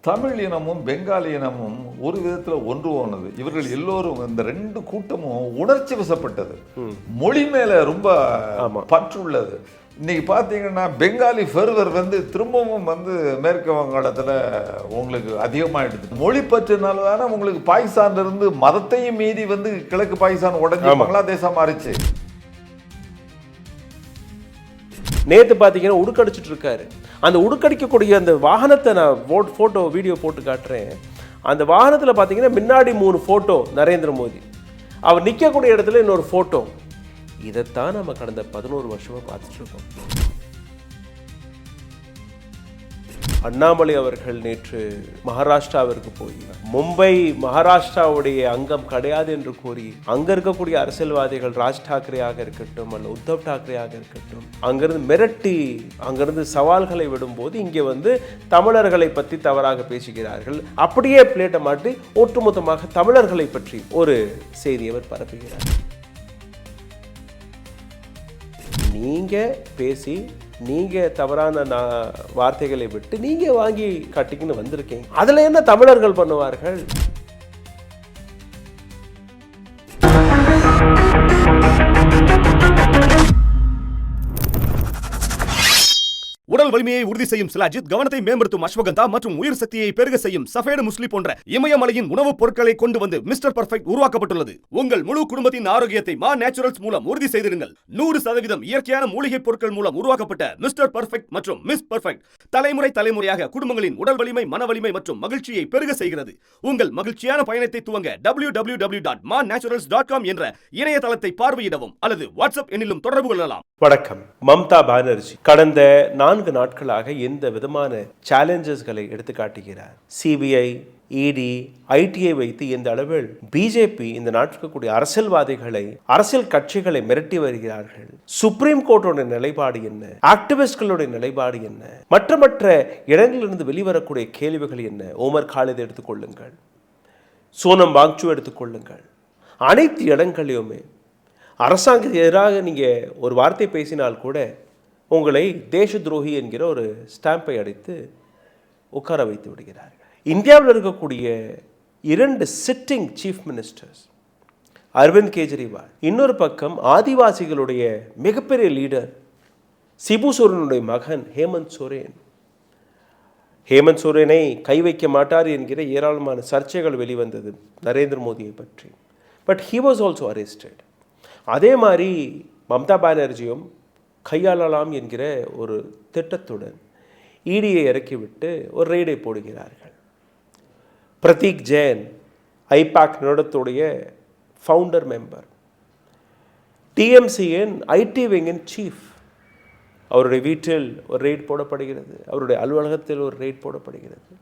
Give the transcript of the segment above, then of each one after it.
தமிழ் இனமும் பெங்காலி இனமும் ஒரு விதத்தில் ஒன்று போனது. இவர்கள் எல்லோரும் இந்த ரெண்டு கூட்டமும் உணர்ச்சி வசப்பட்டது. மொழி மேல ரொம்ப பற்றுள்ளது. இன்னைக்கு பார்த்தீங்கன்னா பெங்காலி ஃபெர்வர் திரும்பவும் மேற்கு வங்காளத்தில் உங்களுக்கு அதிகமாகிடுது. மொழி பற்றுனால தானே உங்களுக்கு பாகிஸ்தான் இருந்து மதத்தையும் மீறி கிழக்கு பாகிஸ்தான் உடஞ்சி பங்களாதேசம் மாறிச்சு. நேற்று பார்த்தீங்கன்னா உடுக்கடிச்சிட்டு இருக்காரு. அந்த உடுக்கடிக்கக்கூடிய அந்த வாகனத்தை நான் ஃபோட்டோ வீடியோ போட்டு காட்டுறேன். அந்த வாகனத்தில் பார்த்தீங்கன்னா முன்னாடி 3 ஃபோட்டோ நரேந்திர மோடி, அவர் நிற்கக்கூடிய இடத்துல இன்னொரு ஃபோட்டோ. இதைத்தான் நம்ம கடந்த 11 வருஷமாக பார்த்துட்டு இருக்கோம். அண்ணாமலை அவர்கள் நேற்று மகாராஷ்டிராவிற்கு போய் மும்பை மகாராஷ்டிராவுடைய அங்கம் கிடையாது என்று கூறி அங்க இருக்கக்கூடிய அரசியல்வாதிகள் ராஜ் டாக்கரேயாக இருக்கட்டும் அல்ல உத்தவ் டாக்கரேயாக இருக்கட்டும் அங்கிருந்து மிரட்டி அங்கிருந்து சவால்களை விடும்போது இங்கே தமிழர்களை பற்றி தவறாக பேசுகிறார்கள். அப்படியே பிளேட்டை மாட்டி ஒட்டுமொத்தமாக தமிழர்களை பற்றி ஒரு செய்தி அவர் பரப்புகிறார். நீங்க பேசி நீங்க தவறான வார்த்தைகளை விட்டு நீங்க வாங்கி கட்டிக்கின்னு வந்திருக்கீங்க. அதுல என்ன தமிழர்கள் பண்ணுவார்கள்? உடல் வலிமையை உறுதி செய்யும் சிலாஜித், கவனத்தை மேம்படுத்தும் அஸ்வகந்தா மற்றும் உயிர் சக்தியை பெருக செய்யும் சஃபேடு முஸ்லி போன்ற இமயமலையின் உணவுப் பொருட்களை கொண்டு மிஸ்டர் பர்ஃபெக்ட் உருவாக்கப்பட்டுள்ளது. உங்கள் முழு குடும்பத்தின் ஆரோக்கியத்தை மா நேச்சுரல்ஸ் மூலம் உறுதி செய்திருங்கள். 100% இயற்கையான மூலிகை பொருட்கள் மூலம் உருவாக்கப்பட்ட மிஸ்டர் பர்ஃபெக்ட் மற்றும் மிஸ் பர்ஃபெக்ட் தலைமுறையாக குடும்பங்களின் உடல் வலிமை, மன வலிமை மற்றும் மகிழ்ச்சியை பெருக செய்கிறது. உங்கள் மகிழ்ச்சியான பயணத்தை துவங்க www.mannaturals.com என்ற இணையதளத்தை பார்வையிடவும் அல்லது வாட்ஸ்அப் எண்ணிலும் தொடர்பு கொள்ளலாம். வணக்கம். மம்தா பானர்ஜி கடந்த 4 நாட்களாக எந்த விதமான சேலஞ்சஸ்களை எடுத்து காட்டுகிறார். சிபிஐ, இடி, ஐடிஐ வைத்து இந்த அளவில் பிஜேபி இந்த நாட்டுக்கூடிய அரசியல்வாதிகளை, அரசியல் கட்சிகளை மிரட்டி வருகிறார்கள். சுப்ரீம் கோர்ட்டோட நிலைப்பாடு என்ன, ஆக்டிவிஸ்ட்களுடைய நிலைப்பாடு என்ன, மற்ற இடங்களிலிருந்து வெளிவரக்கூடிய கேள்விகள் என்ன? ஓமர் காலித் எடுத்துக்கொள்ளுங்கள், சோனம் வாங்சூ எடுத்துக்கொள்ளுங்கள். அனைத்து இடங்களிலுமே அரசாங்கத்துக்கு எதிராக நீங்கள் ஒரு வார்த்தை பேசினால் கூட உங்களை தேச துரோகி என்கிற ஒரு ஸ்டாம்பை அடித்து உட்கார வைத்து விடுகிறார்கள். இந்தியாவில் இருக்கக்கூடிய 2 sitting chief ministers, Arvind Kejriwal, இன்னொரு பக்கம் ஆதிவாசிகளுடைய மிகப்பெரிய லீடர் சிபு சோரனுடைய மகன் ஹேமந்த் சோரன். ஹேமந்த் சோரனை கை வைக்க மாட்டார் என்கிற ஏராளமான சர்ச்சைகள் வெளிவந்தது நரேந்திர மோடியை பற்றி. But he was also arrested. அதே மாதிரி மம்தா பானர்ஜியும் கையாளலாம் என்கிற ஒரு திட்டத்துடன் இடியை இறக்கிவிட்டு ஒரு ரெய்டை போடுகிறார்கள். பிரதீக் ஜெயின், ஐபாக் நிறுவனத்துடைய ஃபவுண்டர் மெம்பர், டிஎம்சியின் ஐடி விங்கின் சீஃப், அவருடைய வீட்டில் ஒரு ரெய்ட் போடப்படுகிறது, அவருடைய அலுவலகத்தில் ஒரு ரெய்ட் போடப்படுகிறது.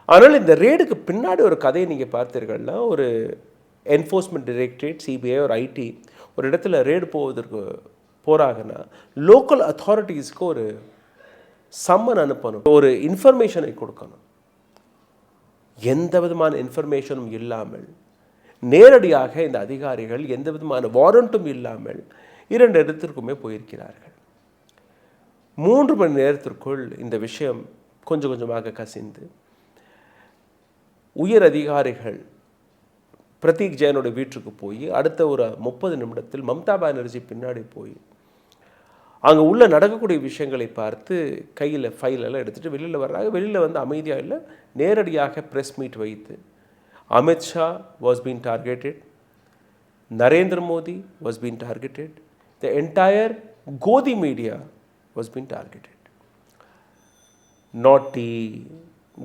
ஆனால் இந்த ரெய்டுக்கு பின்னாடி ஒரு கதையை நீங்கள் பார்த்தீர்கள்னா, ஒரு என்ஃபோர்ஸ்மெண்ட் டைரக்டரேட், சிபிஐ ஒரு ஐடி ஒரு இடத்துல ரெய்டு போகிறாங்கன்னா லோக்கல் அத்தாரிட்டிஸ்க்கு ஒரு சம்மன் அனுப்பணும், ஒரு இன்ஃபர்மேஷனை கொடுக்கணும். எந்த விதமான இன்ஃபர்மேஷனும் இல்லாமல் நேரடியாக இந்த அதிகாரிகள் எந்த விதமான வாரண்ட்டும் இல்லாமல் 2 இடத்திற்குமே போயிருக்கிறார்கள். 3 மணி நேரத்திற்குள் இந்த விஷயம் கொஞ்சம் கொஞ்சமாக கசிந்து உயர் அதிகாரிகள் பிரதீக் ஜெயினோட வீட்டுக்கு போய் அடுத்த ஒரு 30 நிமிடத்தில் மம்தா பானர்ஜி பின்னாடி போய் அங்கே உள்ள நடக்கக்கூடிய விஷயங்களை பார்த்து கையில் ஃபைலெல்லாம் எடுத்துகிட்டு வெளியில் வர்றாங்க. வெளியில் அமைதியாக இல்லை, நேரடியாக ப்ரெஸ் மீட் வைத்து Amit Shah was been targeted, Narendra Modi was been targeted, the entire Godi media was been targeted. நாட்டி,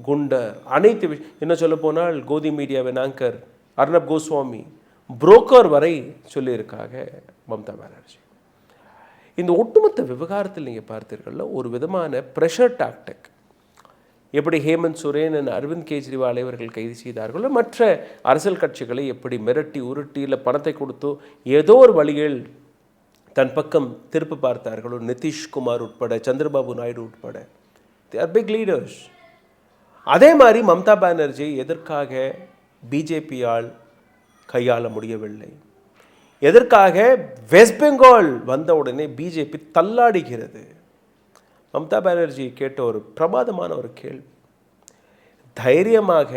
குண்டர், அனைத்து என்ன சொல்ல போனால் கோதி மீடியாவின் ஆங்கர் அர்ணப் கோஸ்வாமி, புரோக்கர் வரை சொல்லியிருக்காங்க மம்தா பானர்ஜி. இந்த ஒட்டுமொத்த விவகாரத்தில் நீங்கள் பார்த்தீர்கள்ல ஒரு விதமான ப்ரெஷர் டாக்டிக். எப்படி ஹேமந்த் சோரன், அரவிந்த் கெஜ்ரிவாலை அவர்கள் கைது செய்தார்களோ, மற்ற அரசியல் கட்சிகளை எப்படி மிரட்டி உருட்டி இல்லை பணத்தை கொடுத்தோ ஏதோ ஒரு வழியில் தன் பக்கம் திருப்பி பார்த்தார்களோ, நிதிஷ்குமார் உட்பட, சந்திரபாபு நாயுடு உட்பட, தே ஆர் பிக் லீடர்ஸ். அதே மாதிரி மம்தா பானர்ஜி எதற்காக பிஜேபியால் கையாள முடியவில்லை? எதற்காக வெஸ்ட் பெங்கால் வந்த உடனே பிஜேபி தள்ளாடுகிறது? மம்தா பானர்ஜி கேட்ட ஒரு பிரமாதமான ஒரு கேள்வி. தைரியமாக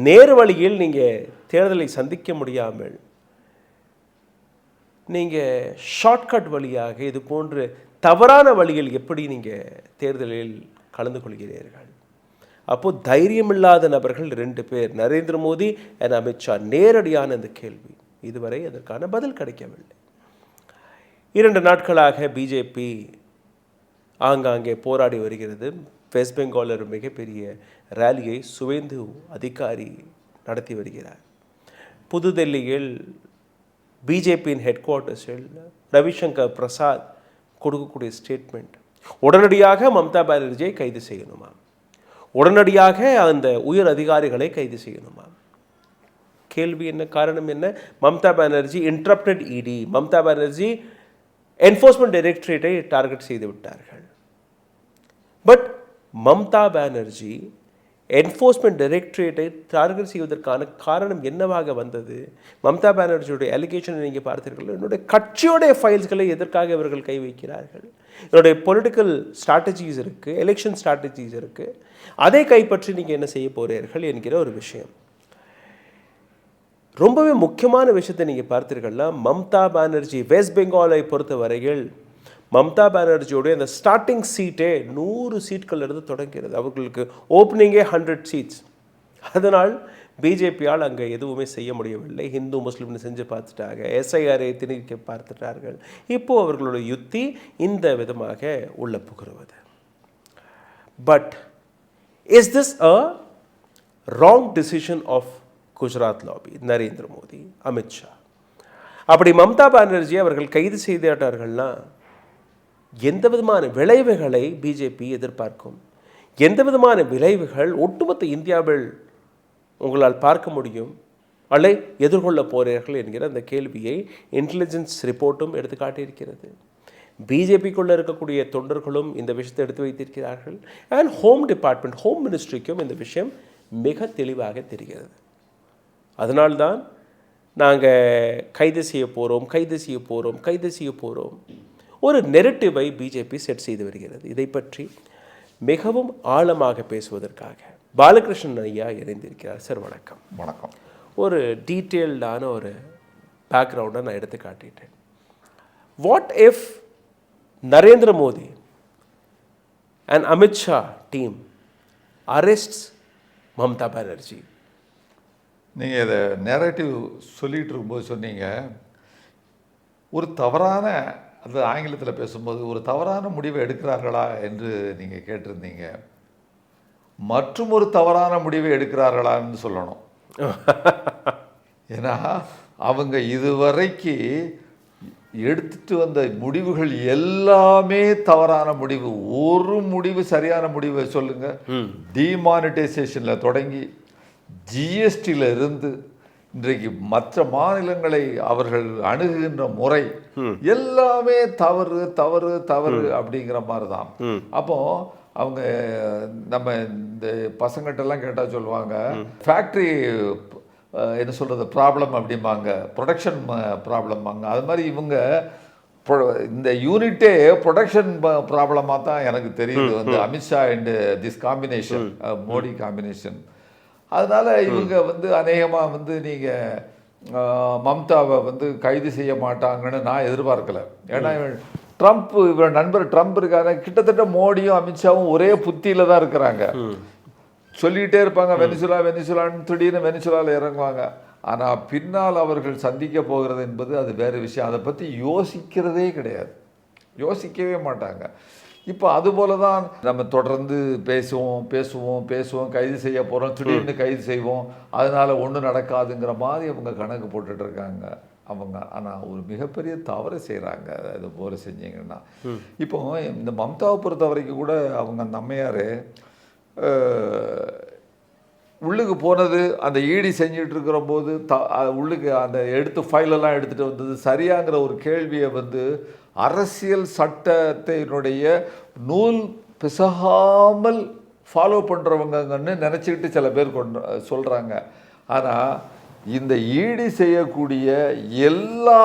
நேர் வழியில் நீங்கள் தேர்தலை சந்திக்க முடியாமல் நீங்கள் ஷார்ட்கட் வழியாக இது போன்று தவறான வழியில் எப்படி நீங்கள் தேர்தலில் கலந்து கொள்கிறீர்கள்? அப்போது தைரியமில்லாத நபர்கள் 2 பேர், நரேந்திர மோடி அண்ட் அமித்ஷா. நேரடியான இந்த கேள்வி, இதுவரை அதற்கான பதில் கிடைக்கவில்லை. 2 நாட்களாக பிஜேபி ஆங்காங்கே போராடி வருகிறது. வெஸ்ட் பெங்காலில் ஒரு மிகப்பெரிய ரேலியை சுவேந்து அதிகாரி நடத்தி வருகிறார். புதுடெல்லியில் பிஜேபியின் ஹெட் குவார்ட்டர்ஸில் ரவிசங்கர் பிரசாத் கொடுக்கக்கூடிய ஸ்டேட்மெண்ட், உடனடியாக மம்தா பானர்ஜியை கைது செய்யணுமா, உடனடியாக அந்த உயர் அதிகாரிகளை கைது செய்யணுமா? கேள்வி என்ன, காரணம் என்ன? Mamata Banerjee interrupted ED, Mamata Banerjee enforcement டைரக்டரேட்டை டார்கெட் செய்து விட்டார்கள். பட் மம்தா பானர்ஜி என்ஃபோர்ஸ்மெண்ட் டைரக்டரேட்டை டார்கெட் செய்வதற்கான காரணம் என்னவாக வந்தது? மம்தா பானர்ஜியுடைய அலிகேஷனை நீங்கள் பார்த்தீர்கள். என்னுடைய கட்சியோடைய ஃபைல்ஸ்களை எதற்காக இவர்கள் கை வைக்கிறார்கள்? என்னுடைய பொலிட்டிக்கல் ஸ்ட்ராட்டஜிஸ் இருக்குது, எலெக்ஷன் ஸ்ட்ராட்டஜிஸ் இருக்குது, அதை கைப்பற்றி நீங்கள் என்ன செய்ய போகிறீர்கள் என்கிற ஒரு விஷயம். ரொம்பவே முக்கியமான விஷயத்தை நீங்கள் பார்த்தீர்கள்னா, மம்தா பானர்ஜி வெஸ்ட் பெங்காலை பொறுத்த வரையில் மம்தா பானர்ஜியோடைய அந்த ஸ்டார்டிங் சீட்டே 100 சீட்கள் இருந்து தொடங்கிறது. அவர்களுக்கு ஓப்பனிங்கே 100 சீட்ஸ். அதனால் பிஜேபியால் அங்கே எதுவுமே செய்ய முடியவில்லை. ஹிந்து முஸ்லீம்னு செஞ்சு பார்த்துட்டாங்க, எஸ்ஐஆரை திணிக்க பார்த்துட்டார்கள். இப்போது அவர்களுடைய யுத்தி இந்த விதமாக உள்ள புகுறுவது. But is this a wrong decision of Gujarat lobby, Narendra Modi, Amit Shah? அப்படி மம்தா பானர்ஜி அவர்கள் கைது செய்தார்கள்னா எந்த விதமான விளைவுகளை பிஜேபி எதிர்பார்க்கும்? எந்த விதமான விளைவுகள் ஒட்டுமொத்த இந்தியாவில் உங்களால் பார்க்க முடியும் அல்ல எதிர்கொள்ள போகிறீர்கள் என்கிற அந்த கேள்வியை இன்டெலிஜென்ஸ் ரிப்போர்ட்டும் எடுத்து காட்டியிருக்கிறது. பிஜேபிக்குள்ளே இருக்கக்கூடிய தொண்டர்களும் இந்த விஷயத்தை எடுத்து வைத்திருக்கிறார்கள். அண்ட் ஹோம் டிபார்ட்மெண்ட், ஹோம் மினிஸ்ட்ரிக்கும் இந்த விஷயம் மிக தெளிவாக தெரிகிறது. அதனால்தான் நாங்கள் கைது செய்ய போகிறோம், கைது செய்ய போகிறோம், கைது செய்ய போகிறோம் ஒரு நெரட்டிவை பிஜேபி செட் செய்து வருகிறது. இதை பற்றி மிகவும் ஆழமாக பேசுவதற்காக பாலகிருஷ்ணன் ஐயா இணைந்திருக்கிறார். சார் வணக்கம். வணக்கம். ஒரு டீட்டெயில்டான ஒரு பேக்ரவுண்டை நான் எடுத்து காட்டிட்டேன். What if Narendra Modi and Amit Shah team arrests Mamata Banerjee? நீங்கள் இதை நேரட்டிவ் சொல்லிகிட்டு இருக்கும்போது சொன்னீங்க, ஒரு தவறான, அது ஆங்கிலத்தில் பேசும்போது ஒரு தவறான முடிவை எடுக்கிறார்களா என்று நீங்கள் கேட்டிருந்தீங்க. மற்றும் ஒரு தவறான முடிவை எடுக்கிறார்களான்னு சொல்லணும். ஏன்னா அவங்க இதுவரைக்கு எடுத்துட்டு வந்த முடிவுகள் எல்லாமே தவறான முடிவு. ஒரு முடிவு சரியான முடிவை சொல்லுங்க. டிமானிட்டைசேஷனில் தொடங்கி ஜிஎஸ்டியில் இருந்து இன்றைக்கு மற்ற மாநிலங்களை அவர்கள் அணுகுகின்ற முறை எல்லாமே தவறு தவறு தவறு அப்படிங்கிற மாதிரி தான். அப்போ அவங்க நம்ம இந்த பசங்கிட்டெல்லாம் கேட்டால் சொல்லுவாங்க, ஃபேக்ட்ரி என்ன சொல்கிறது ப்ராப்ளம் அப்படிம்பாங்க, ப்ரொடக்ஷன் ப்ராப்ளம்பாங்க. அது மாதிரி இவங்க இந்த யூனிட்டே ப்ரொடக்ஷன் ப்ராப்ளமாக தான் எனக்கு தெரியுது வந்து Amit Shah and this combination, Modi combination. அதனால் இவங்க வந்து அநேகமாக வந்து நீங்கள் மம்தாவை வந்து கைது செய்ய மாட்டாங்கன்னு நான் எதிர்பார்க்கல. ஏன்னா ட்ரம்ப், இவன் நண்பர் ட்ரம்ப் இருக்காங்க, கிட்டத்தட்ட மோடியும் அமித்ஷாவும் ஒரே புத்தியில் தான் இருக்கிறாங்க. சொல்லிகிட்டே இருப்பாங்க வெனிசுலா வெனிசுலான்னு, திடீர்னு வெனிசுலாவில் இறங்குவாங்க. ஆனால் பின்னால் அவர்கள் சந்திக்க போகிறது என்பது அது வேறு விஷயம். அதை பற்றி யோசிக்கிறதே கிடையாது, யோசிக்கவே மாட்டாங்க. இப்போ அதுபோல தான் நம்ம தொடர்ந்து பேசுவோம், கைது செய்ய போகிறோம், திடீர்னு கைது செய்வோம், அதனால் ஒன்றும் நடக்காதுங்கிற மாதிரி அவங்க கணக்கு போட்டுட்டு இருக்காங்க அவங்க. ஆனால் ஒரு மிகப்பெரிய தவறு செய்கிறாங்க அது போல செஞ்சீங்கன்னா. இப்போ இந்த மம்தாவை பொறுத்த வரைக்கும் கூட அவங்க அந்த அம்மையார் உள்ளுக்கு போனது, அந்த ஈடி செஞ்சுட்டு இருக்கிற போது உள்ளுக்கு அந்த ஃபைலெல்லாம் எடுத்துகிட்டு வந்தது சரியாங்கிற ஒரு கேள்வியை வந்து அரசியல் சட்டத்தினுடைய நூல் பிசகாமல் ஃபாலோ பண்ணுறவங்கன்னு நினச்சிக்கிட்டு சில பேர் சொல்கிறாங்க. ஆனால் இந்த ஈடி செய்யக்கூடிய எல்லா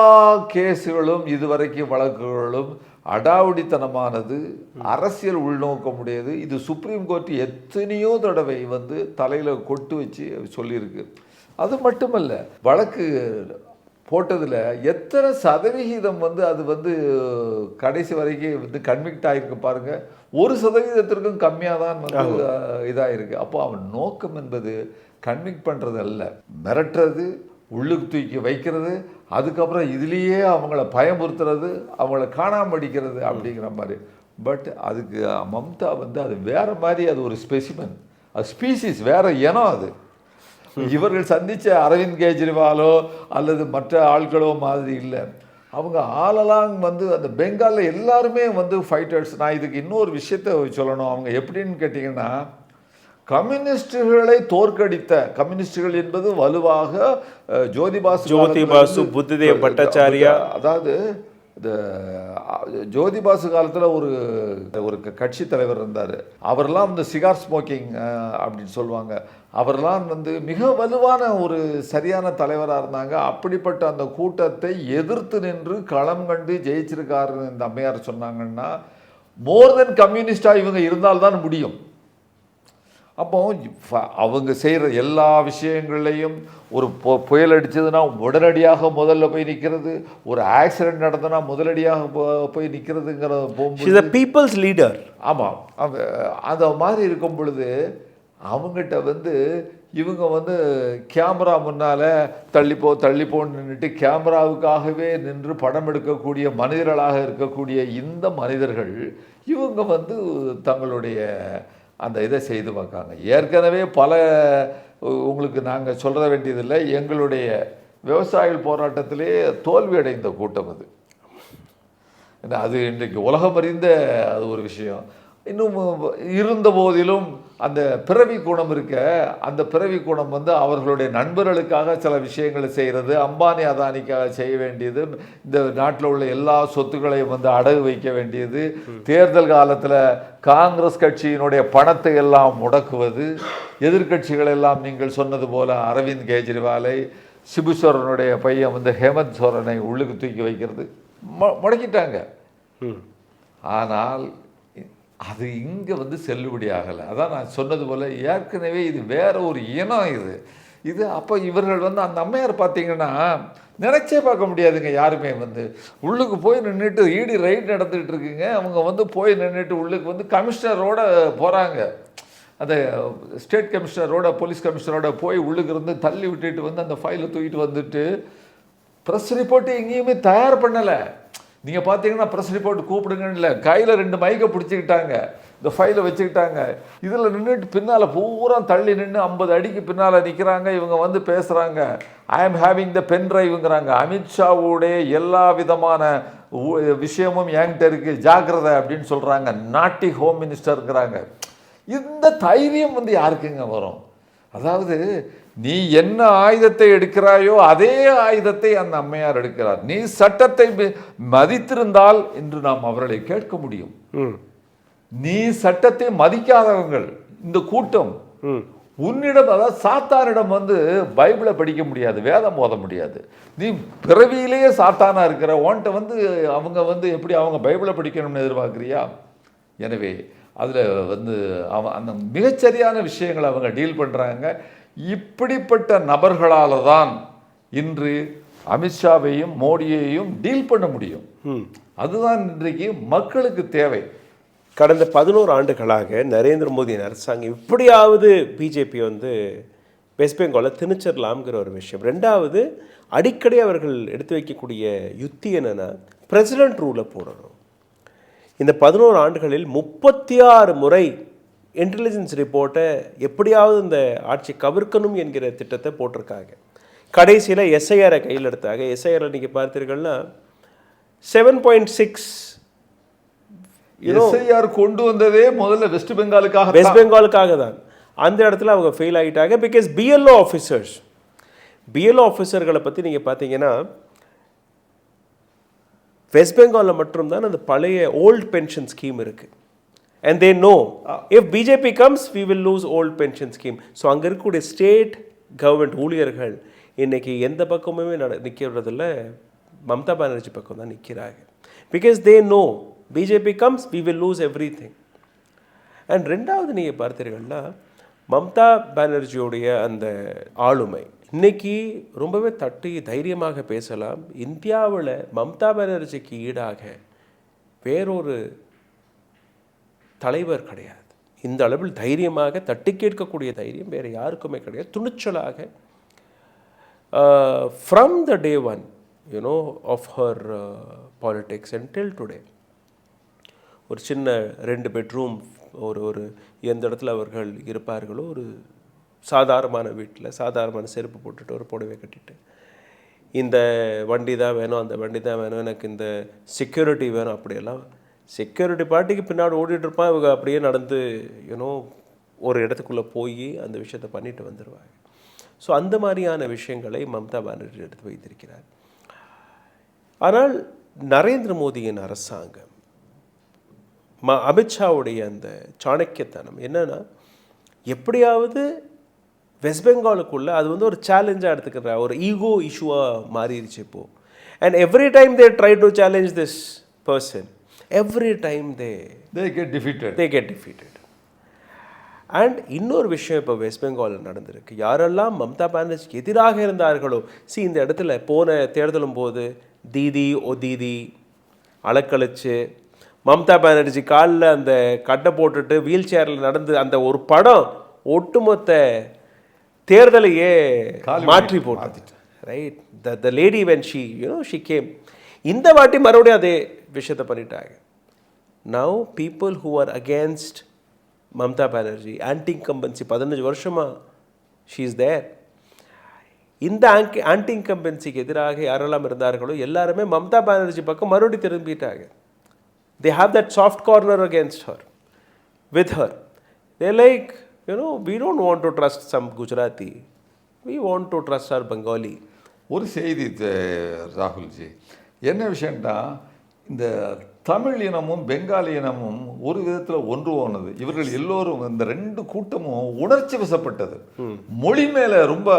கேஸுகளும், இதுவரைக்கும் வழக்குகளும் அடாவடித்தனமானது, அரசியல் உள்நோக்கமுடையது. இது சுப்ரீம் கோர்ட் எத்தனையோ தடவை வந்து தலையில் கொட்டு வச்சு சொல்லியிருக்கு. அது மட்டுமல்ல, வழக்கு போட்டதில் எத்தனை சதவிகிதம் வந்து அது வந்து கடைசி வரைக்கும் வந்து கன்விக்ட் ஆகிருக்கு பாருங்க. 1% கம்மியாக தான் வந்து இதாகிருக்கு. அப்போ அவன் நோக்கம் என்பது கன்விக்ட் பண்ணுறது அல்ல, மிரட்டுறது, உள்ளுக்கு தூக்கி வைக்கிறது, அதுக்கப்புறம் இதுலேயே அவங்கள பயமுறுத்துறது, அவங்கள காணாமல் அடிக்கிறது அப்படிங்கிற மாதிரி. பட் அதுக்கு மம்தா வந்து அது வேறு மாதிரி, அது ஒரு ஸ்பெசிமன், அது ஸ்பீசிஸ், வேறு இனம். அது இவர்கள் சந்தித்த அரவிந்த் கெஜ்ரிவாலோ அல்லது மற்ற ஆட்களோ மாதிரி இல்லை. அவங்க ஆலலாங் வந்து அந்த பெங்காலில் எல்லாருமே வந்து ஃபைட்டர்ஸ். நான் இதுக்கு இன்னொரு விஷயத்தை சொல்லணும். அவங்க எப்படின்னு கேட்டிங்கன்னா, கம்யூனிஸ்டுகளை தோற்கடித்த, கம்யூனிஸ்டுகள் என்பது வலுவாக ஜோதிபாசு, புத்ததேவ் பட்டாச்சாரியா, அதாவது இந்த ஜோதிபாசு காலத்தில் ஒரு கட்சி தலைவர் இருந்தார். அவரெல்லாம் இந்த சிகார் ஸ்மோக்கிங் அப்படின்னு சொல்லுவாங்க. அவரெல்லாம் வந்து மிக வலுவான ஒரு சரியான தலைவராக இருந்தாங்க. அப்படிப்பட்ட அந்த கூட்டத்தை எதிர்த்து நின்று களம் கண்டு ஜெயிச்சிருக்காருன்னு இந்த அம்மையார் சொன்னாங்கன்னா, மோர் தென் கம்யூனிஸ்டாக இவங்க இருந்தால்தான் முடியும். அப்போ அவங்க செய்கிற எல்லா விஷயங்கள்லையும் ஒரு புயல் அடித்ததுன்னா உடனடியாக முதல்ல போய் நிற்கிறது, ஒரு ஆக்சிடென்ட் நடந்ததுன்னா முதலடியாக போய் நிற்கிறதுங்கிற போகும்போது பீப்புள்ஸ் லீடர். ஆமாம், அந்த மாதிரி இருக்கும் பொழுது அவங்ககிட்ட வந்து இவங்க வந்து கேமரா முன்னால் தள்ளிப்போன்னு நின்றுட்டு கேமராவுக்காகவே நின்று படம் எடுக்கக்கூடிய மனிதர்களாக இருக்கக்கூடிய இந்த மனிதர்கள் இவங்க வந்து தங்களுடைய அந்த இதை செய்து பார்க்காங்க. ஏற்கனவே பல, உங்களுக்கு நாங்கள் சொல்ல வேண்டியதில்லை, எங்களுடைய விவசாயிகள் போராட்டத்திலே தோல்வி அடைந்த கூட்டம் அது. அது இன்றைக்கு உலகம் அறிந்த அது ஒரு விஷயம். இன்னும் இருந்த போதிலும் அந்த பிறவி குணம் இருக்க, அந்த பிறவி குணம் வந்து அவர்களுடைய நண்பர்களுக்காக சில விஷயங்களை செய்கிறது, அம்பானி அதானிக்காக செய்ய வேண்டியது, இந்த நாட்டில் உள்ள எல்லா சொத்துக்களையும் வந்து அடகு வைக்க வேண்டியது, தேர்தல் காலத்தில் காங்கிரஸ் கட்சியினுடைய பணத்தை எல்லாம் முடக்குவது, எதிர்கட்சிகள் எல்லாம் நீங்கள் சொன்னது போல அரவிந்த் கெஜ்ரிவாலை, சிபு சோரனுடைய பையன் வந்து ஹேமந்த் சோரனை உள்ளுக்கு தூக்கி வைக்கிறது, முடக்கிட்டாங்க. ஆனால் அது இங்கே வந்து செல்லுபடி ஆகலை. அதான் நான் சொன்னது போல் ஏற்கனவே இது வேற ஒரு இனம். இது அப்போ இவர்கள் வந்து அந்த அம்மையார் பார்த்தீங்கன்னா நினச்சே பார்க்க முடியாதுங்க. யாருமே வந்து உள்ளுக்கு போய் நின்றுட்டு ஈடி ரைட் நடந்துகிட்டு இருக்குங்க. அவங்க வந்து போய் நின்றுட்டு உள்ளுக்கு வந்து கமிஷனரோட போகிறாங்க. அந்த ஸ்டேட் கமிஷனரோட, போலீஸ் கமிஷனரோட போய் உள்ளுக்கு இருந்து தள்ளி விட்டுட்டு வந்து அந்த ஃபைலை தூக்கிட்டு வந்துட்டு ப்ரெஸ் ரிப்போர்ட்டு எங்கேயுமே தயார் பண்ணலை. நீங்கள் பார்த்தீங்கன்னா ப்ரெஸ் ரிப்போர்ட் கூப்பிடுங்கன்னு இல்லை, கையில் 2 மைக்கை பிடிச்சிக்கிட்டாங்க, இந்த ஃபைலை வச்சுக்கிட்டாங்க. இதில் நின்றுட்டு பின்னால் பூரா தள்ளி நின்று 50 அடிக்கு பின்னால் நிற்கிறாங்க. இவங்க வந்து பேசுகிறாங்க, ஐ ஆம் ஹேவிங் த பென் ட்ரைவுங்கிறாங்க. அமித்ஷாவுடைய எல்லா விதமான விஷயமும் என்கிட்ட இருக்குது, ஜாக்கிரதை அப்படின்னு சொல்கிறாங்க. நாட்டி ஹோம் மினிஸ்டருங்கிறாங்க. இந்த தைரியம் வந்து யாருக்குங்க வரும்? அதாவது நீ என்ன ஆயுதத்தை எடுக்கிறாயோ அதே ஆயுதத்தை அந்த அம்மையார் எடுக்கிறார். நீ சட்டத்தை மதித்திருந்தால் இன்று நாம் அவர்களை கேட்க முடியும். நீ சட்டத்தை மதிக்காதவங்கள் இந்த கூட்டம், உன்னிடம், அதாவது சாத்தானிடம் வந்து பைபிளை படிக்க முடியாது, வேதம் ஓத முடியாது. நீ பிறவியிலேயே சாத்தானா இருக்கிற உன்கிட்ட வந்து அவங்க வந்து எப்படி அவங்க பைபிளை படிக்கணும்னு எதிர்பார்க்குறியா? எனவே அதில் வந்து அந்த மிகச்சரியான விஷயங்களை அவங்க டீல் பண்ணுறாங்க. இப்படிப்பட்ட நபர்களால் தான் இன்று அமித்ஷாவையும் மோடியையும் டீல் பண்ண முடியும். அதுதான் இன்றைக்கு மக்களுக்கு தேவை. கடந்த 11 ஆண்டுகளாக நரேந்திர மோடியின் அரசாங்கம் இப்படியாவது பிஜேபி வந்து வெஸ்ட் பெங்காலில் திணிச்சிடலாம்ங்கிற ஒரு விஷயம். ரெண்டாவது, அடிக்கடி அவர்கள் எடுத்து வைக்கக்கூடிய யுத்தி என்னென்னா பிரசிடென்ட் ரூலை போடணும். இந்த 11 ஆண்டுகளில் 36 முறை இன்டெலிஜென்ஸ் ரிப்போர்ட்டை எப்படியாவது இந்த ஆட்சி கவிர்க்கணும் என்கிற திட்டத்தை போட்டிருக்காங்க. கடைசியில் எஸ்ஐஆரை கையில் எடுத்தாங்க. எஸ்ஐஆரில் நீங்கள் பார்த்தீர்கள்னா 7.6 எஸ்ஐஆர் கொண்டு வந்ததே முதல்ல வெஸ்ட் பெங்காலுக்காக தான். அந்த இடத்துல அவங்க ஃபெயில் ஆகிட்டாங்க. பிகாஸ் பிஎல்ஓ ஆஃபீஸர்களை பற்றி நீங்கள் பார்த்தீங்கன்னா வெஸ்ட் பெங்காலில் மட்டும்தான் அந்த பழைய ஓல்டு பென்ஷன் ஸ்கீம் இருக்குது. And they know if BJP comes, we will lose old pension scheme. So அங்கே இருக்கக்கூடிய ஸ்டேட் கவர்மெண்ட் ஊழியர்கள் இன்றைக்கி எந்த பக்கமுமே நிற்கிறதில்ல, மம்தா பானர்ஜி பக்கம் தான் நிற்கிறாங்க. Because they know BJP comes we will lose everything. And ரெண்டாவது நீங்கள் பார்த்தீர்கள்னா மம்தா பானர்ஜியோடைய அந்த ஆளுமை இன்னைக்கு ரொம்பவே தட்டி தைரியமாக பேசலாம். இந்தியாவில் மம்தா பானர்ஜிக்கு ஈடாக வேறொரு தலைவர் கிடையாது. இந்த அளவில் தைரியமாக தட்டி கேட்கக்கூடிய தைரியம் வேறு யாருக்குமே கிடையாது. துணிச்சலாக from the day one of her politics until today ஒரு சின்ன 2 பெட்ரூம் ஒரு எந்த இடத்துல அவர்கள் இருப்பார்களோ ஒரு சாதாரணமான வீட்டில் சாதாரணமான செருப்பு போட்டுட்டு ஒரு புடவை கட்டிட்டு இந்த வண்டி தான் வேணும் அந்த வண்டி தான் வேணும் எனக்கு இந்த செக்யூரிட்டி வேணும் அப்படியெல்லாம் செக்யூரிட்டி பார்ட்டிக்கு பின்னாடி ஓடிட்டு இருப்பான். இவங்க அப்படியே நடந்து ஒரு இடத்துக்குள்ளே போய் அந்த விஷயத்தை பண்ணிட்டு வந்துடுவாங்க. ஸோ அந்த மாதிரியான விஷயங்களை மம்தா பானர்ஜி எடுத்து வைத்திருக்கிறார். ஆனால் நரேந்திர மோடியின் அரசாங்கம் அமித்ஷாவுடைய அந்த சாணக்கியத்தனம் என்னன்னா எப்படியாவது வெஸ்ட் பெங்காலுக்குள்ளே அது ஒரு சேலஞ்சாக எடுத்துக்கிற ஒரு ஈகோ இஷ்யூவாக மாறிடுச்சு இப்போது. And every time they try to challenge this person every time they get defeated. And இன்னொரு விஷயம் இப்போ வெஸ்ட் பெங்காலில் நடந்திருக்கு. யாரெல்லாம் மம்தா பானர்ஜிக்கு எதிராக இருந்தார்களோ இந்த இடத்துல போன தேர்தலும் போது தீதி ஓ தீதி அலக்கழிச்சு மம்தா பானர்ஜி காலில் அந்த கட்டை போட்டுட்டு வீல் சேரில் நடந்து அந்த ஒரு படம் ஒட்டுமொத்த தேர்தலையே மாற்றி போட்டு right the lady when she came. இந்த வாட்டி மறுபடியும் அதே விஷயத்தை பண்ணிட்டாங்க. Now people who are against Mamata Banerjee anti incumbency 15 வருஷமாக ஷீ இஸ் தேர். இந்த ஆன்டி இன்கம்பன்சிக்கு எதிராக யாரெல்லாம் இருந்தார்களோ எல்லாருமே மம்தா பானர்ஜி பக்கம் மறுபடியும் திரும்பிட்டாங்க. They have that soft corner against her, with her. They're like, we don't want to trust some Gujarati. We want to trust our Bengali. ஒரு செய்தி ராகுல்ஜி, என்ன விஷயம்னா இந்த தமிழ் இனமும் பெங்காலி இனமும் ஒரு விதத்தில் ஒன்று போனது. இவர்கள் எல்லோரும் இந்த 2 கூட்டமும் உணர்ச்சி வசப்பட்டது. மொழி மேலே ரொம்ப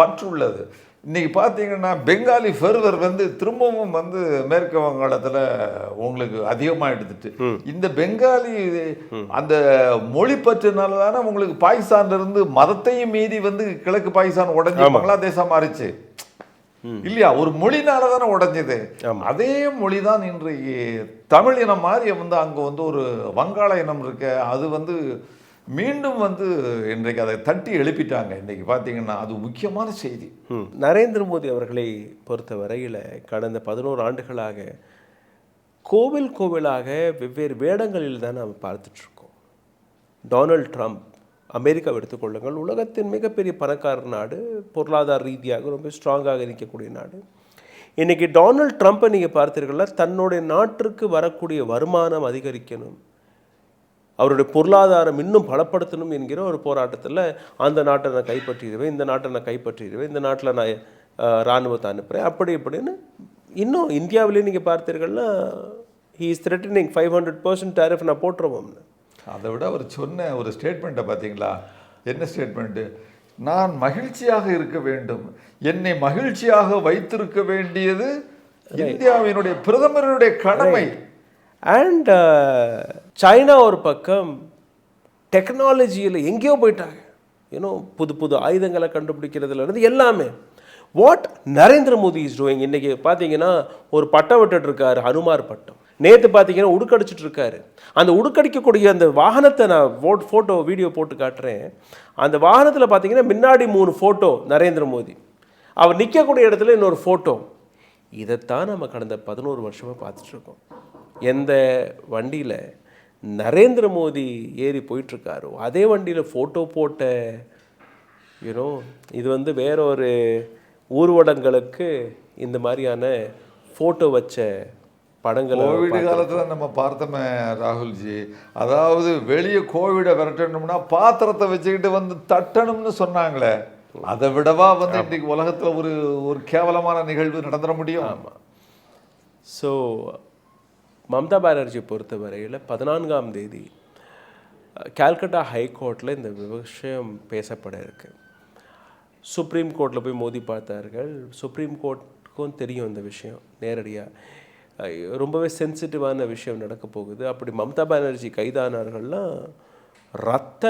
பற்றுள்ளது. இன்னைக்கு பார்த்தீங்கன்னா பெங்காலி ஃபெர்வர் திரும்பவும் மேற்கு வங்காளத்தில் உங்களுக்கு அதிகமாக எடுத்துட்டு இந்த பெங்காலி அந்த மொழி பற்றுனால தானே உங்களுக்கு பாகிஸ்தான்ல இருந்து மதத்தையும் மீறி கிழக்கு பாகிஸ்தான் உடஞ்சி பங்களாதேசம் மாறிச்சு இல்லையா? ஒரு மொழினால தானே உடஞ்சது. அதே மொழி தான் இன்றைக்கு தமிழ் இனம் மாதிரி அங்கே ஒரு வங்காள இனம் இருக்கு. அது மீண்டும் இன்றைக்கு அதை தட்டி எழுப்பிட்டாங்க. இன்றைக்கி பார்த்தீங்கன்னா அது முக்கியமான செய்தி. நரேந்திர மோடி அவர்களை பொறுத்த வரையில் கடந்த 11 ஆண்டுகளாக கோவிலாக வெவ்வேறு வேடங்களில் தான் நாம் பார்த்துட்ருக்கோம். டொனால்ட் ட்ரம்ப் அமெரிக்காவை எடுத்துக்கொள்ளுங்கள், உலகத்தின் மிகப்பெரிய பணக்கார நாடு, பொருளாதார ரீதியாக ரொம்ப ஸ்ட்ராங்காக இருக்கக்கூடிய நாடு. இன்றைக்கி டொனால்ட் ட்ரம்ப்பை நீங்கள் பார்த்தீர்கள்னா தன்னுடைய நாட்டிற்கு வரக்கூடிய வருமானம் அதிகரிக்கணும், அவருடைய பொருளாதாரம் இன்னும் பலப்படுத்தணும் என்கிற ஒரு போராட்டத்தில் அந்த நாட்டை நான் கைப்பற்றிடுவேன், இந்த நாட்டை நான் கைப்பற்றிடுவேன், இந்த நாட்டில் நான் இராணுவத்தை அனுப்புகிறேன், அப்படி இப்படின்னு. இன்னும் இந்தியாவிலேயே நீங்கள் பார்த்தீர்கள்னா ஹீ இஸ் த்ரெட்டனிங் 500% டேரிஃப் நான் போட்டுருவோம்னு. அதை விட அவர் சொன்ன ஒரு ஸ்டேட்மெண்ட்டை பார்த்தீங்களா? என்ன ஸ்டேட்மெண்ட்டு? நான் மகிழ்ச்சியாக இருக்க வேண்டும், என்னை மகிழ்ச்சியாக வைத்திருக்க வேண்டியது இந்தியாவினுடைய பிரதமருடைய கடமை. அண்ட் சைனா ஒரு பக்கம் டெக்னாலஜியில் எங்கேயோ போயிட்டாங்க. புது புது ஆயுதங்களை கண்டுபிடிக்கிறதுலேருந்து எல்லாமே. What Narendra Modi is doing. இன்றைக்கி பார்த்தீங்கன்னா ஒரு பட்டம் விட்டுட்டு இருக்காரு, ஹனுமார் பட்டம். நேற்று பார்த்தீங்கன்னா உடுக்கடிச்சிட்டு இருக்காரு. அந்த உடுக்கடிக்கக்கூடிய அந்த வாகனத்தை நான் ஃபோட்டோ வீடியோ போட்டு காட்டுறேன். அந்த வாகனத்தில் பார்த்தீங்கன்னா முன்னாடி 3 ஃபோட்டோ நரேந்திர மோடி, அவர் நிற்கக்கூடிய இடத்துல இன்னொரு ஃபோட்டோ. இதைத்தான் நம்ம கடந்த 11 வருஷமாக பார்த்துட்ருக்கோம். எந்த வண்டியில் நரேந்திர மோடி ஏறி போயிட்டுருக்காரோ அதே வண்டியில் ஃபோட்டோ போட்ட இது வேற ஒரு ஊர்வலங்களுக்கு இந்த மாதிரியான ஃபோட்டோ வச்ச படங்கள் கோவிட் காலத்தில் நம்ம பார்த்தோமே ராகுல்ஜி. அதாவது வெளியே கோவிடை விரட்டணும்னா பாத்திரத்தை வச்சுக்கிட்டு தட்டணும்னு சொன்னாங்களே, அதை விடவா இன்றைக்கு உலகத்தில் ஒரு கேவலமான நிகழ்வு நடந்துட முடியும்? ஆமாம். ஸோ மம்தா பானர்ஜி பொறுத்தவரையில் 14ஆம் தேதி கால்கட்டா ஹைகோர்ட்டில் இந்த விஷயம் பேசப்பட இருக்கு. சுப்ரீம் கோர்ட்டில் போய் மோதி பார்த்தார்கள். சுப்ரீம் கோர்ட்டுக்கும் தெரியும் இந்த விஷயம் நேரடியாக. ரொம்பவே சென்சிட்டிவான விஷயம் நடக்க போகுது. அப்படி மம்தா பானர்ஜி கைதானார்கள்லாம் ரத்த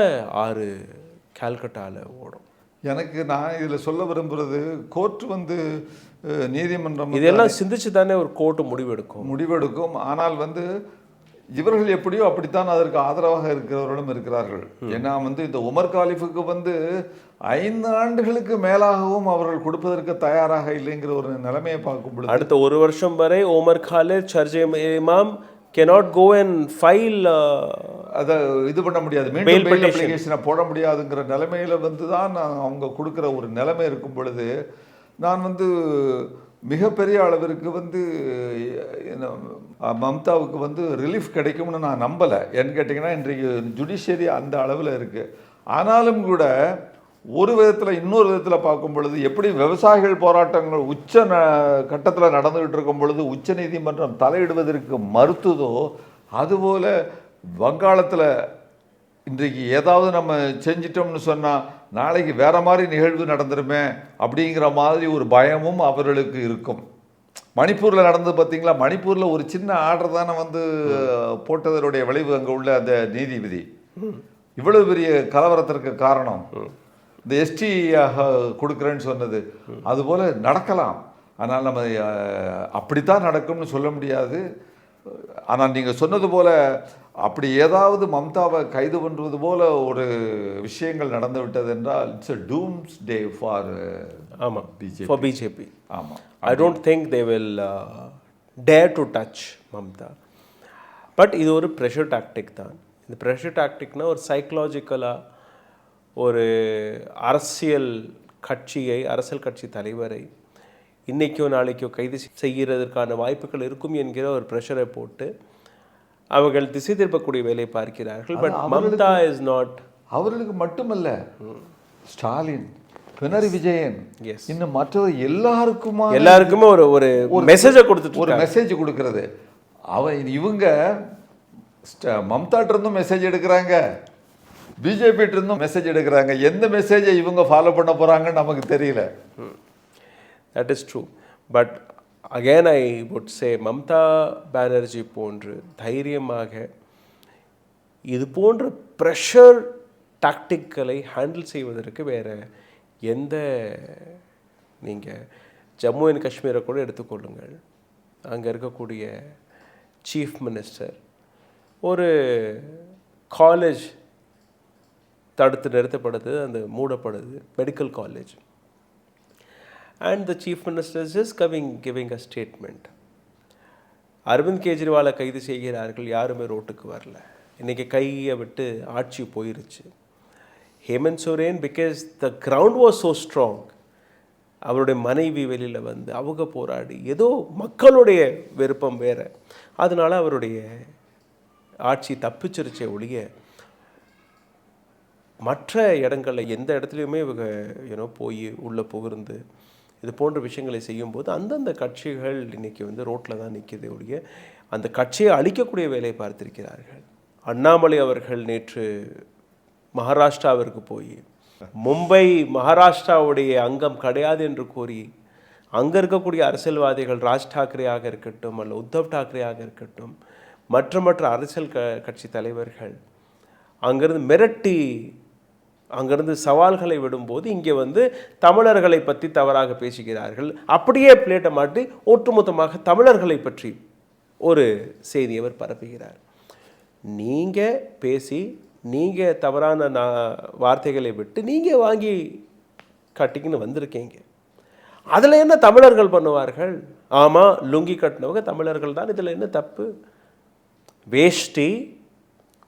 ஆறு கால்கட்டாவில் ஓடும். எனக்கு நான் இதில் சொல்ல விரும்புகிறது, கோர்ட் நீதிமன்றம் இதெல்லாம் சிந்திச்சு தானே ஒரு கோர்ட்டு முடிவெடுக்கும். ஆனால் இவர்கள் எப்படியோ அப்படித்தான் அதற்கு ஆதரவாக இருக்கிறவர்களும் இருக்கிறார்கள். ஏன்னா இந்த உமர் காலிஃபுக்கு 5 ஆண்டுகளுக்கு மேலாகவும் அவர்கள் கொடுப்பதற்கு தயாராக இல்லைங்கிற ஒரு நிலைமையை பார்க்கும்பொழுது, அடுத்த 1 வருஷம் வரை உமர் காலித் சர்ஜே இமாம் cannot go and file அதை இது பண்ண முடியாது, மீண்டும் பெயில் அப்ளிகேஷனை போட முடியாதுங்கிற நிலைமையில தான் அவங்க கொடுக்குற ஒரு நிலைமை இருக்கும் பொழுது, நான் மிகப்பெரிய அளவிற்கு மம்தாவுக்கு ரிலீஃப் கிடைக்கும்னு நான் நம்பலை. ஏன்னு கேட்டிங்கன்னா இன்றைக்கு ஜுடிஷியரி அந்த அளவில் இருக்குது. ஆனாலும் கூட ஒரு விதத்தில் இன்னொரு விதத்தில் பார்க்கும் பொழுது, எப்படி விவசாயிகள் போராட்டங்கள் கட்டத்தில் நடந்துகிட்டு இருக்கும் பொழுது உச்ச நீதிமன்றம் தலையிடுவதற்கு மறுத்ததோ, அதுபோல் வங்காளத்தில் இன்றைக்கு ஏதாவது நம்ம செஞ்சிட்டோம்னு சொன்னால் நாளைக்கு வேற மாதிரி நிகழ்வு நடந்துருமே அப்படிங்கிற மாதிரி ஒரு பயமும் அவர்களுக்கு இருக்கும். மணிப்பூரில் நடந்தது பார்த்தீங்களா? மணிப்பூரில் ஒரு சின்ன ஆர்டர் தானே போட்டதனுடைய விளைவு அங்கே உள்ள அந்த நீதிபதி இவ்வளவு பெரிய கலவரத்திற்கு காரணம். இந்த எஸ்டி கொடுக்குறேன்னு சொன்னது அதுபோல் நடக்கலாம். ஆனால் நம்ம அப்படித்தான் நடக்கும்னு சொல்ல முடியாது. ஆனால் நீங்கள் சொன்னது போல் அப்படி ஏதாவது மம்தாவை கைது பண்ணுறது போல ஒரு விஷயங்கள் நடந்து விட்டது என்றால் it's a doomsday for BJP. ஆமாம், I don't think they will dare to touch Mamata. But இது ஒரு ப்ரெஷர் டாக்டிக் தான். இந்த ப்ரெஷர் டாக்டிக்னால் ஒரு சைக்கலாஜிக்கலாக ஒரு அரசியல் கட்சி தலைவரை இன்றைக்கோ நாளைக்கோ கைது செய்கிறதற்கான வாய்ப்புகள் இருக்கும் என்கிற ஒரு ப்ரெஷரை போட்டு அவர்கள் திசை திருப்பக்கூடிய வேலையை பார்க்கிறார்கள். But Mamata is not. அவர்களுக்கு மட்டுமல்ல, ஸ்டாலின், பினராயி விஜயன், இன்னும் மற்ற எல்லாருக்குமே ஒரு மெசேஜை கொடுத்துட்டு ஒரு மெசேஜ் கொடுக்கறது. இவங்க மம்தாட்ட இருந்தும் மெசேஜ் எடுக்கிறாங்க, பிஜேபிட்ட இருந்தும் மெசேஜ் எடுக்கிறாங்க. எந்த மெசேஜை இவங்க ஃபாலோ பண்ண போறாங்கன்னு நமக்கு தெரியல. That is true. But again I would say Mamata Banerjee போன்று தைரியமாக இது போன்ற ப்ரெஷர் டாக்டிக்களை ஹேண்டில் செய்வதற்கு வேறு எந்த, நீங்கள் ஜம்மு அண்ட் காஷ்மீரை கூட எடுத்துக்கொள்ளுங்கள். அங்கே இருக்கக்கூடிய சீஃப் மினிஸ்டர் ஒரு காலேஜ் தடுத்து நிறுத்தப்படுது, அந்த மூடப்படுது, medical college. And the chief minister is just giving a statement. Arvind கெஜ்ரிவாலை கைது செய்கிறார்கள், யாருமே ரோட்டுக்கு வரல. இன்றைக்கி கையை விட்டு ஆட்சி போயிருச்சு. Hemant Soren, because the ground was so strong, அவருடைய மனைவி வெளியில் அவங்க போராடி ஏதோ மக்களுடைய விருப்பம் வேறு, அதனால் அவருடைய ஆட்சி தப்பிச்சிருச்சே ஒழிய மற்ற இடங்களில் எந்த இடத்துலையுமே இவங்க போய் உள்ளே புகுந்து இது போன்ற விஷயங்களை செய்யும்போது அந்தந்த கட்சிகள் இன்றைக்கி ரோட்டில் தான் நிற்கிறதே ஒழிய அந்த கட்சியை அழிக்கக்கூடிய வேலையை பார்த்திருக்கிறார்கள். அண்ணாமலை அவர்கள் நேற்று மகாராஷ்டிராவிற்கு போய் மும்பை மகாராஷ்டிராவுடைய அங்கம் கிடையாது என்று கூறி அங்கே இருக்கக்கூடிய அரசியல்வாதிகள், ராஜ் டாக்கரேயாக இருக்கட்டும் அல்ல உத்தவ் டாக்கரேயாக இருக்கட்டும், மற்ற அரசியல் கட்சி தலைவர்கள் அங்கேருந்து மிரட்டி அங்கேருந்து சவால்களை விடும்போது இங்கே தமிழர்களை பற்றி தவறாக பேசுகிறார்கள். அப்படியே பிளேட்டை மாட்டி ஒட்டுமொத்தமாக தமிழர்களை பற்றி ஒரு செய்தி அவர் பரப்புகிறார். நீங்கள் பேசி நீங்கள் தவறான வார்த்தைகளை விட்டு நீங்கள் வாங்கி கட்டிக்கின்னு வந்திருக்கீங்க. அதில் என்ன தமிழர்கள் பண்ணுவார்கள்? ஆமாம், லுங்கி கட்டினவங்க தமிழர்கள் தான், இதில் என்ன தப்பு?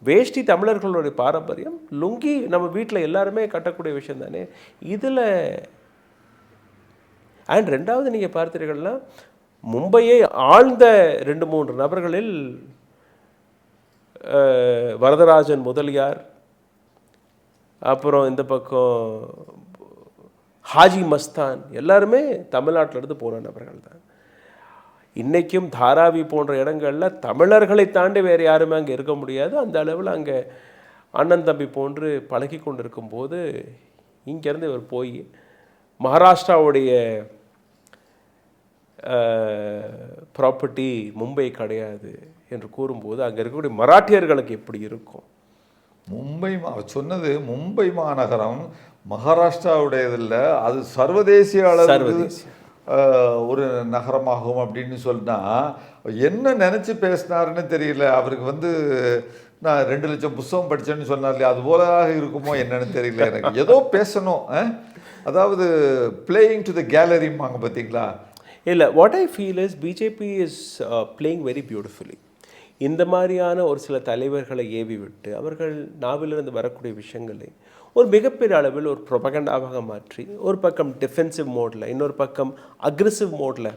வேஷ்டி தமிழர்களுடைய பாரம்பரியம், லுங்கி நம்ம வீட்டில் எல்லாருமே கட்டக்கூடிய விஷயம் தானே இதில். அண்ட் ரெண்டாவது நீங்கள் பார்த்தீர்கள்னா மும்பையை ஆழ்ந்த 2-3 நபர்களில் வரதராஜன் முதலியார், அப்புறம் இந்த பக்கம் ஹாஜி மஸ்தான், எல்லாருமே தமிழ்நாட்டிலிருந்து போன நபர்கள் தான். இன்றைக்கும் தாராவி போன்ற இடங்களில் தமிழர்களை தாண்டி வேறு யாருமே அங்கே இருக்க முடியாது. அந்த அளவில் அங்கே அண்ணன் தம்பி போன்று பழகி கொண்டு இருக்கும்போது இங்கேருந்து இவர் போய் மகாராஷ்டிராவுடைய ப்ராப்பர்ட்டி மும்பை கிடையாது என்று கூறும்போது அங்கே இருக்கக்கூடிய மராட்டியர்களுக்கு எப்படி இருக்கும்? மும்பை சொன்னது மும்பை மாநகரம் மகாராஷ்டிராவுடையதில்ல, அது சர்வதேசிய அளவில் ஒரு நகரமாகும் அப்படின்னு சொன்னா என்ன நினைச்சு பேசினாருன்னு தெரியல. அவருக்கு நான் 2 லட்சம் புத்தகம் படித்தேன்னு சொன்னார் இல்லையா, அது போல இருக்குமோ என்னன்னு தெரியல எனக்கு. ஏதோ பேசணும், அதாவது பிளேயிங் டு த கேலரிம்பாங்க பார்த்தீங்களா. இல்லை, what I feel is BJP is playing very beautifully. இந்த மாதிரியான ஒரு சில தலைவர்களை ஏவி விட்டு அவர்கள் நாவிலிருந்து வரக்கூடிய விஷயங்களை ஒரு மிகப்பெரிய அளவில் ஒரு ப்ரொபகண்டாவாக மாற்றி, ஒரு பக்கம் டிஃபென்சிவ் மோடில், இன்னொரு பக்கம் அக்ரெசிவ் மோடில்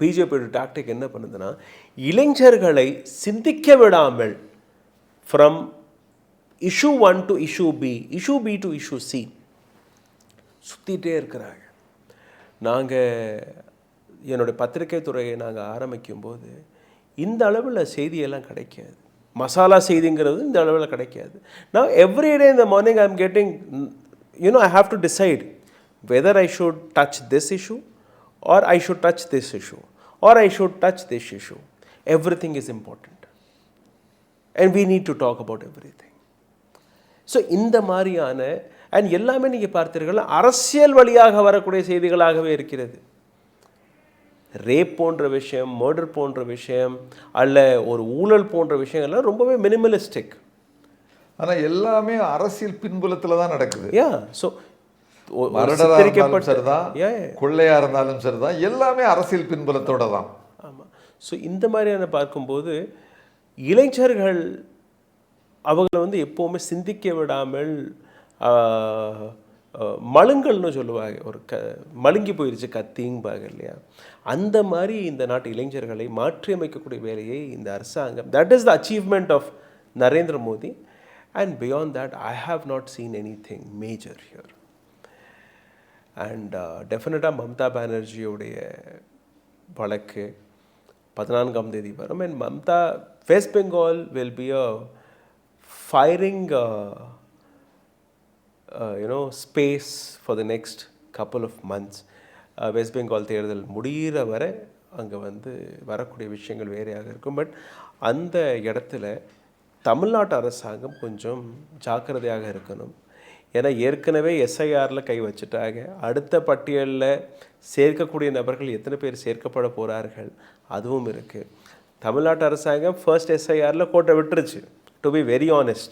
பிஜேபியோட டாக்டிக் என்ன பண்ணுதுன்னா, இளைஞர்களை சிந்திக்க விடாமல் from issue 1 to issue B, issue B to issue C சுற்றிகிட்டே இருக்கிறாங்க. என்னுடைய பத்திரிகை துறையை நாங்கள் ஆரம்பிக்கும்போது இந்த அளவில் செய்தியெல்லாம் கிடைக்காது. மசாலா செய்திங்கிறது இந்த அளவில் கிடைக்காது. நான் எவ்ரிடே இந்த morning I am getting, I have to decide whether I should touch this issue or I should touch this issue or I should touch this issue. Everything is important and we need to talk about everything. So இந்த மாதிரியான and எல்லாமே நீங்கள் பார்த்தீர்கள் அரசியல் வழியாக வரக்கூடிய செய்திகளாகவே இருக்கிறது. Rape போன்ற விஷயம், மர்டர் போன்ற விஷயம், அல்ல ஒரு ஊழல் போன்ற விஷயங்கள்லாம் ரொம்பவே மினிமலிஸ்டிக். ஆனால் எல்லாமே அரசியல் பின்புலத்தில் தான் நடக்குது. ஸோ சரிதான், கொள்ளையாக இருந்தாலும் சரிதான், எல்லாமே அரசியல் பின்புலத்தோட தான். ஆமாம். ஸோ இந்த மாதிரியான பார்க்கும்போது இளைஞர்கள் அவங்களை எப்போவுமே சிந்திக்க விடாமல் மழுங்கல்னு சொல்லுவாங்க, ஒரு மழுங்கி போயிடுச்சு கத்திங்பாங்க இல்லையா, அந்த மாதிரி இந்த நாட்டு இளைஞர்களை மாற்றி அமைக்கக்கூடிய வேலையை இந்த அரசாங்கம், that is the achievement of Narendra Modi. And beyond that I have not seen anything major here. And டெஃபினட்டாக மம்தா பானர்ஜியோடைய வழக்கு 14ஆம் தேதி வரும். And Mamata, West Bengal will be a firing space for the next couple of months. West Bengal தேர்தல் முடிகிற வரை அங்கே வரக்கூடிய விஷயங்கள் வேறையாக இருக்கும். பட் அந்த இடத்துல தமிழ்நாட்டு அரசாங்கம் கொஞ்சம் ஜாக்கிரதையாக இருக்கணும். ஏன்னா ஏற்கனவே எஸ்ஐஆரில் கை வச்சுட்டாங்க. அடுத்த பட்டியலில் சேர்க்கக்கூடிய நபர்கள் எத்தனை பேர் சேர்க்கப்பட போகிறார்கள் அதுவும் இருக்குது. தமிழ்நாட்டு அரசாங்கம் ஃபர்ஸ்ட் எஸ்ஐஆரில் கோட்டை விட்டுருச்சு. To be very honest,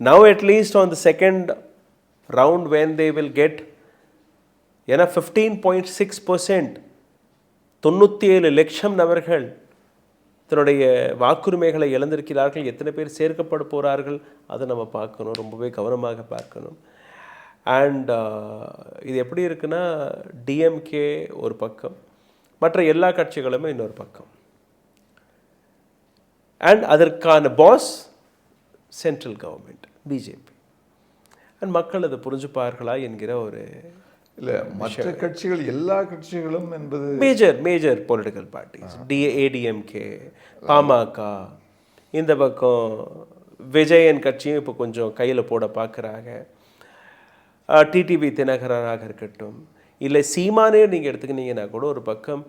now at least on the second round when they will get 15.6%, 97 லட்சம் நபர்கள் தன்னுடைய வாக்குரிமைகளை இழந்திருக்கிறார்கள். எத்தனை பேர் சேர்க்கப்பட போகிறார்கள் அதை நம்ம பார்க்கணும், ரொம்பவே கவனமாக பார்க்கணும். அண்ட் இது எப்படி இருக்குன்னா, டிஎம்கே ஒரு பக்கம், மற்ற எல்லா கட்சிகளுமே இன்னொரு பக்கம். அண்ட் அதற்கான boss central government BJP. And மக்கள் அதை புரிஞ்சுப்பார்களா என்கிற ஒரு இல்லை, மற்ற கட்சிகள், எல்லா கட்சிகளும் என்பது major political parties, ADMK, PMK, இந்த பக்கம் விஜயன் கட்சியும் இப்போ கொஞ்சம் கையில் போட பார்க்குறாங்க. டிடிவி தினகரனாக இருக்கட்டும், இல்லை சீமானே நீங்கள் எடுத்துக்கினீங்கன்னா கூட ஒரு பக்கம்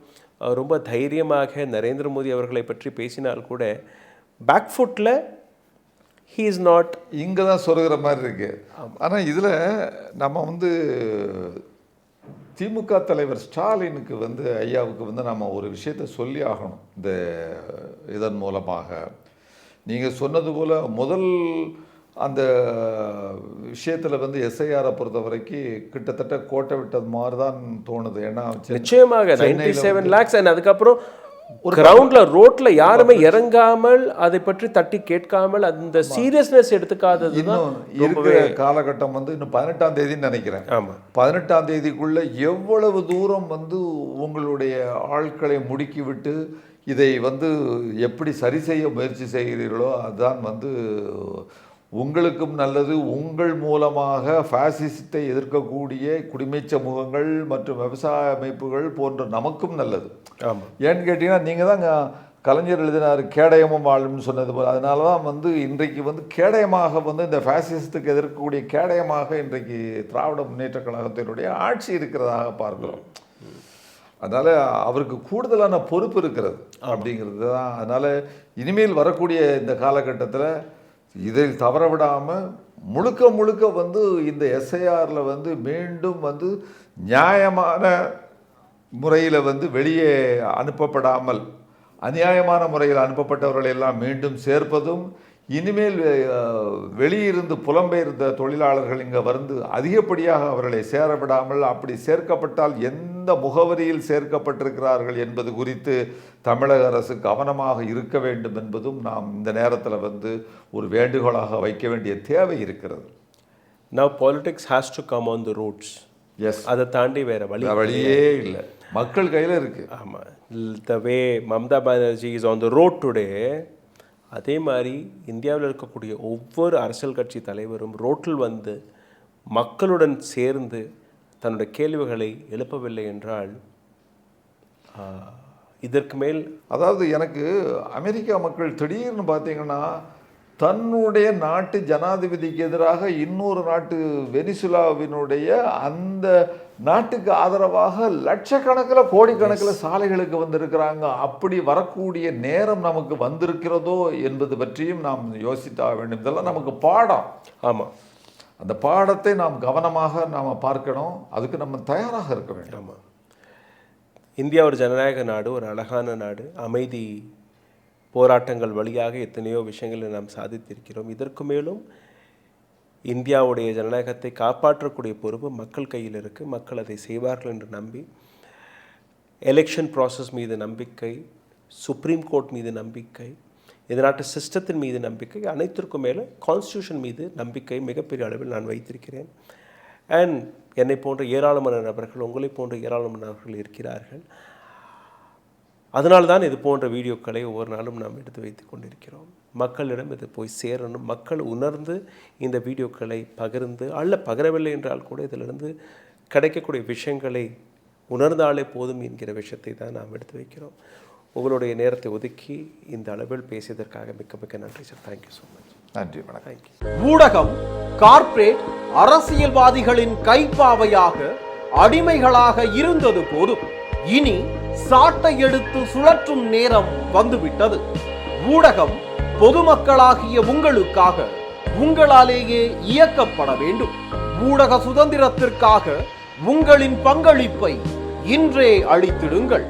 ரொம்ப தைரியமாக நரேந்திர மோடி அவர்களை பற்றி பேசினால் கூட பேக்ஃபுட்டில் ஹீ இஸ் நாட், இங்கே தான் சொருகிற மாதிரி இருக்கு. ஆனால் இதில் நம்ம திமுக தலைவர் ஸ்டாலினுக்கு ஐயாவுக்கு நம்ம ஒரு விஷயத்தை சொல்லி ஆகணும். இதன் மூலமாக நீங்கள் சொன்னது போல் முதல் அந்த விஷயத்தில் எஸ்ஐஆரை பொறுத்த வரைக்கும் கிட்டத்தட்ட கோட்டை விட்டது மாதிரி தான் தோணுது. ஏன்னா நிச்சயமாக 97 lakhs. அண்ட் அதுக்கப்புறம் கிரவுண்ட்ல ரோட்ல யாருமே இறங்காமல் அதை பற்றி தட்டி கேட்காமல் அந்த சீரியஸ்னஸ் எடுத்துக்காதது இருக்கிற காலகட்டம். இன்னும் 18ஆம் தேதின்னு நினைக்கிறேன். 18ஆம் தேதிக்குள்ள எவ்வளவு தூரம் உங்களுடைய ஆட்களை முடுக்கி விட்டு இதை எப்படி சரி செய்ய முயற்சி செய்கிறீர்களோ அதுதான் உங்களுக்கும் நல்லது. உங்கள் மூலமாக பாசிசத்தை எதிர்க்கக்கூடிய குடிமை சமூகங்கள் மற்றும் விவசாய அமைப்புகள் போன்ற நமக்கும் நல்லது. ஏன்னு கேட்டீங்கன்னா, நீங்கள் தான் கலைஞர் எழுதினார் கேடயமும் வாழும்னு சொன்னது போல். அதனால தான் இன்றைக்கு கேடயமாக இந்த பாசிசத்துக்கு எதிர்க்கக்கூடிய கேடயமாக இன்றைக்கு திராவிட முன்னேற்ற கழகத்தினுடைய ஆட்சி இருக்கிறதாக பார்க்கிறோம். அதனால அவருக்கு கூடுதலான பொறுப்பு இருக்கிறது அப்படிங்கிறது தான். அதனால இனிமேல் வரக்கூடிய இந்த காலகட்டத்தில் இதில் தவற விடாமல் முழுக்க முழுக்க வந்து இந்த எஸ்ஐஆரில் வந்து மீண்டும் வந்து நியாயமான முறையில் வந்து வெளியே அனுப்பப்படாமல் அநியாயமான முறையில் அனுப்பப்பட்டவர்களை எல்லாம் மீண்டும் சேர்ப்பதும், இனிமேல் வெளியிருந்து புலம்பெயர்ந்த தொழிலாளர்கள் இங்கே வந்து அதிகப்படியாக அவர்களை சேர விடாமல், அப்படி சேர்க்கப்பட்டால் எந்த முகவரியில் சேர்க்கப்பட்டிருக்கிறார்கள் என்பது குறித்து தமிழக அரசு கவனமாக இருக்க வேண்டும் என்பதும் நாம் இந்த நேரத்தில் வந்து ஒரு வேண்டுகோளாக வைக்க வேண்டிய தேவை இருக்கிறது. Now politics has to come on the roads. Yes. அதை தாண்டி வேற வழியே இல்லை, மக்கள் கையில் இருக்கு. ஆமாம், the way Mamata Banerjee is on the road today, அதே மாதிரி இந்தியாவில் இருக்கக்கூடிய ஒவ்வொரு அரசியல் கட்சி தலைவரும் ரோட்டில் வந்து மக்களுடன் சேர்ந்து தன்னுடைய கேள்விகளை எழுப்பவில்லை என்றால் இதற்கு மேல், அதாவது எனக்கு அமெரிக்கா மக்கள் திடீர்னு பார்த்தீங்கன்னா தன்னுடைய நாட்டு ஜனாதிபதிக்கு எதிராக இன்னொரு நாட்டு வெனிசுலாவினுடைய அந்த நாட்டுக்கு ஆதரவாக லட்சக்கணக்கில் கோடிக்கணக்கில் சாலைகளுக்கு வந்திருக்கிறாங்க. அப்படி வரக்கூடிய நேரம் நமக்கு வந்திருக்கிறதோ என்பது பற்றியும் நாம் யோசித்தாக வேண்டும். இதெல்லாம் நமக்கு பாடம். ஆமாம், அந்த பாடத்தை நாம் கவனமாக நாம் பார்க்கணும். அதுக்கு நம்ம தயாராக இருக்க வேண்டும். ஆமாம், இந்தியா ஒரு ஜனநாயக நாடு, ஒரு அழகான நாடு. அமைதி போராட்டங்கள் வழியாக எத்தனையோ விஷயங்களை நாம் சாதித்திருக்கிறோம். இதற்கு மேலும் இந்தியாவுடைய ஜனநாயகத்தை காப்பாற்றக்கூடிய பொறுப்பு மக்கள் கையில் இருக்குது. மக்கள் அதை செய்வார்கள் என்று நம்பி, எலெக்ஷன் ப்ராசஸ் மீது நம்பிக்கை, சுப்ரீம் கோர்ட் மீது நம்பிக்கை, இந்த நாட்டு சிஸ்டத்தின் மீது நம்பிக்கை, அனைத்திற்கும் மேலே கான்ஸ்டியூஷன் மீது நம்பிக்கை மிகப்பெரிய அளவில் நான் வைத்திருக்கிறேன். அண்ட் என்னை போன்ற ஏராளமான நபர்கள், உங்களை போன்ற ஏராளமான நபர்கள் இருக்கிறார்கள். அதனால்தான் இது போன்ற வீடியோக்களை ஒவ்வொரு நாளும் நாம் எடுத்து வைத்து கொண்டிருக்கிறோம். மக்களிடம் இது போய் சேரணும். மக்கள் உணர்ந்து இந்த வீடியோக்களை பகிர்ந்து, பகிரவில்லை என்றால் கூட இதிலிருந்து கிடைக்கக்கூடிய விஷயங்களை உணர்ந்தாலே போதும் என்கிற விஷயத்தை தான் நாம் எடுத்து வைக்கிறோம். உங்களுடைய நேரத்தை ஒதுக்கி இந்த அளவில் பேசியதற்காக மிக்க மிக்க நன்றி சார். Thank you so much. நன்றி, வணக்கம். தேங்க்யூ. ஊடகம் கார்ப்பரேட் அரசியல்வாதிகளின் கைப்பாவையாக அடிமைகளாக இருந்தது போதும், இனி சாட்டை எடுத்து சுழற்றும் நேரம் வந்துவிட்டது. ஊடகம் பொதுமக்களாகிய உங்களுக்காக, உங்களாலேயே இயக்கப்பட வேண்டும். ஊடக சுதந்திரத்திற்காக உங்களின் பங்களிப்பை இன்றே அளித்திடுங்கள்.